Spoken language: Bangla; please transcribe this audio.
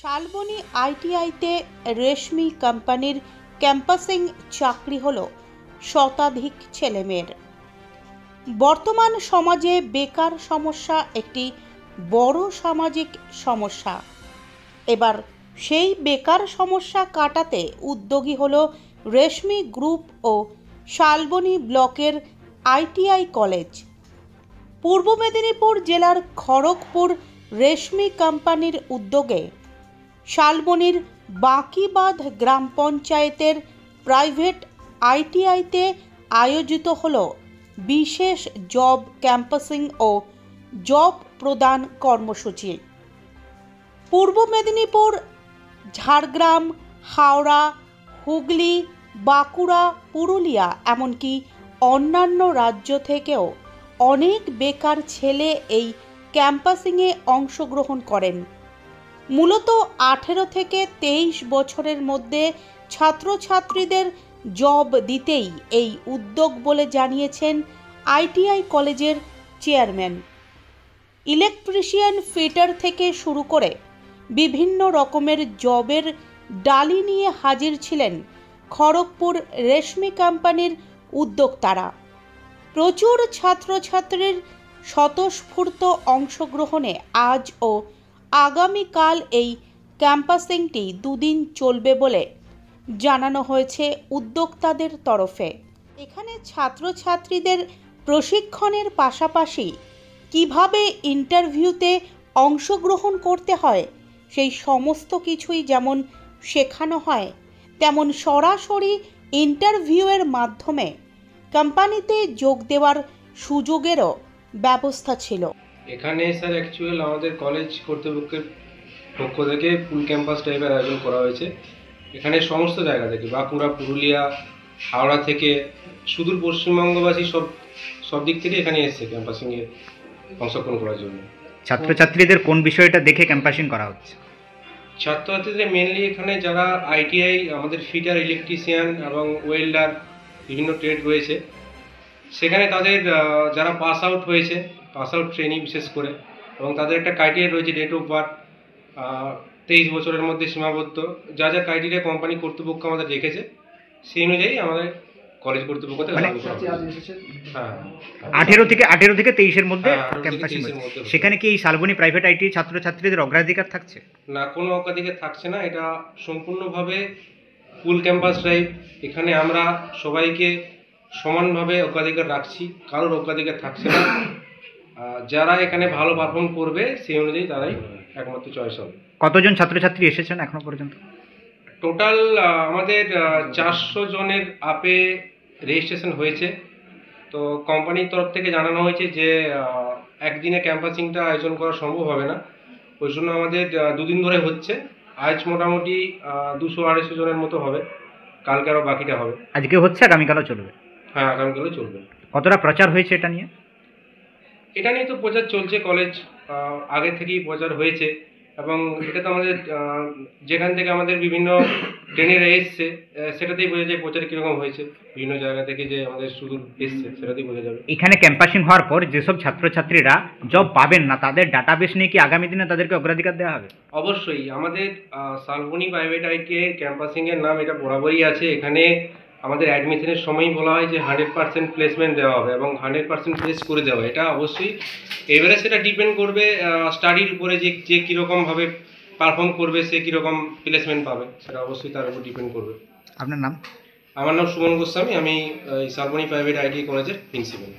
শালবনী আইটিআইতে রেশমি কোম্পানির ক্যাম্পাসিং চাকরি হলো শতাধিক ছেলেমেয়ের। বর্তমান সমাজে বেকার সমস্যা একটি বড় সামাজিক সমস্যা। এবার সেই বেকার সমস্যা কাটাতে উদ্যোগী হলো রেশমি গ্রুপ ও শালবনী ব্লকের আইটিআই কলেজ। পূর্ব মেদিনীপুর জেলার খড়গপুর রেশমি কোম্পানির উদ্যোগে শালবনীর বাঁকিবাঁধ গ্রাম পঞ্চায়েতের প্রাইভেট আইটিআইতে আয়োজিত হল বিশেষ জব ক্যাম্পাসিং ও জব প্রদান কর্মসূচি। পূর্ব মেদিনীপুর, ঝাড়গ্রাম, হাওড়া, হুগলি, বাঁকুড়া, পুরুলিয়া এমনকি অন্যান্য রাজ্য থেকেও অনেক বেকার ছেলে এই ক্যাম্পাসিংয়ে অংশগ্রহণ করেন। মূলত 18 থেকে 23 বছরের মধ্যে ছাত্রছাত্রীদের জব দিতেই এই উদ্যোগ বলে জানিয়েছেন আইটিআই কলেজের চেয়ারম্যান। ইলেকট্রিশিয়ান, ফিটার থেকে শুরু করে বিভিন্ন রকমের জবের ডালি নিয়ে হাজির ছিলেন খড়গপুর রেশমি কোম্পানির উদ্যোক্তারা। প্রচুর ছাত্রছাত্রীর স্বতঃস্ফূর্ত অংশগ্রহণে আজ ও আগামীকাল এই ক্যাম্পাসিংটি দুদিন চলবে বলে জানানো হয়েছে উদ্যোক্তাদের তরফে। এখানে ছাত্রছাত্রীদের প্রশিক্ষণের পাশাপাশি কিভাবে ইন্টারভিউতে অংশগ্রহণ করতে হয় সেই সমস্ত কিছুই যেমন শেখানো হয়, তেমন সরাসরি ইন্টারভিউয়ের মাধ্যমে কোম্পানিতে যোগ দেওয়ার সুযোগেরও ব্যবস্থা ছিল। এখানে স্যার অ্যাকচুয়াল আমাদের কলেজ কর্তৃপক্ষের পক্ষ থেকে ফুল ক্যাম্পাস টাইপের আয়োজন করা হয়েছে। এখানে সমস্ত জায়গা থেকে বাঁকুড়া, পুরুলিয়া, হাওড়া থেকে সুদূর পশ্চিমবঙ্গবাসী সব দিক থেকে এখানে এসেছে ক্যাম্পাসিংয়ে অংশগ্রহণ করার জন্য। ছাত্রছাত্রীদের কোন বিষয়টা দেখে ক্যাম্পাসিং করা হচ্ছে? ছাত্রছাত্রীদের মেনলি এখানে যারা আইটিআই, আমাদের ফিটার, ইলেকট্রিশিয়ান এবং ওয়েল্ডার বিভিন্ন ট্রেড রয়েছে, সেখানে তাদের যারা পাস আউট হয়েছে, পাস আউট ট্রেনিং বিশেষ করে, এবং তাদের একটা ক্রাইটেরিয়া রয়েছে ডেট অফ বার্থ 23 বছরের মধ্যে সীমাবদ্ধ। যা যা ক্রাইটেরিয়া কোম্পানি কর্তৃপক্ষ আমাদের রেখেছে সেই অনুযায়ী আমাদের কলেজ কর্তৃপক্ষ থেকে হ্যাঁ 18 থেকে 23-এর মধ্যে ক্যাম্পাসিং। সেখানে কি এই শালবনী প্রাইভেট আইটি ছাত্রছাত্রীদের অগ্রাধিকার থাকছে? না, কোনো অগ্রাধিকার থাকছে না। এটা সম্পূর্ণভাবে ফুল ক্যাম্পাস ড্রাইভ। এখানে আমরা সবাইকে সমানভাবে অগ্রাধিকার রাখছি, কারোর অগ্রাধিকার থাকছে না। যারা এখানে ভালো পারফর্ম করবে সেই অনুযায়ী তারাই একমাত্র চয়েস হবে। কতজন ছাত্রছাত্রী এসেছেন এখনো পর্যন্ত? টোটাল আমাদের 400 জনের আপে রেজিস্ট্রেশন হয়েছে। তো কোম্পানির তরফ থেকে জানানো হয়েছে যে একদিনে ক্যাম্পাসিংটা আয়োজন করা সম্ভব হবে না, ওই জন্য আমাদের 2 দিন ধরে হচ্ছে। আজ মোটামুটি 200-250 জনের মতো হবে, কালকে আরও বাকিটা হবে। আজকে হচ্ছে, আগামীকালও চলবে? হ্যাঁ, আগামীকালও চলবে। কতটা প্রচার হয়েছে এটা নিয়ে? এটা নিয়ে তো প্রচার চলছে, কলেজ আগে থেকেই প্রচার হয়েছে, এবং এটা তো আমাদের যেখান থেকে আমাদের বিভিন্ন ট্রেনেরা এসছে সেটাতেই বোঝা যায় প্রচার কীরকম হয়েছে। বিভিন্ন জায়গা থেকে যে আমাদের শুধু এসছে সেটাতেই বোঝা যাবে। এখানে ক্যাম্পাসিং হওয়ার পর যেসব ছাত্রছাত্রীরা জব পাবেন না, তাদের ডাটাবেস নিয়ে কি আগামী দিনে তাদেরকে অগ্রাধিকার দেওয়া হবে? অবশ্যই। আমাদের শালবনী প্রাইভেট আইটিআই ক্যাম্পাসিংয়ের নাম এটা বরাবরই আছে। এখানে আমাদের অ্যাডমিশনের সময়ই বলা হয় যে 100% প্লেসমেন্ট দেওয়া হবে এবং 100% প্লেস করে দেওয়া। এটা অবশ্যই এবারে সেটা ডিপেন্ড করবে স্টাডির উপরে, যে কীরকমভাবে পারফর্ম করবে, সে কীরকম প্লেসমেন্ট পাবে, সেটা অবশ্যই তার উপর ডিপেন্ড করবে। আপনার নাম? আমার নাম সুমন গোস্বামী, আমি শালবনী প্রাইভেট আইটিআই কলেজের প্রিন্সিপাল।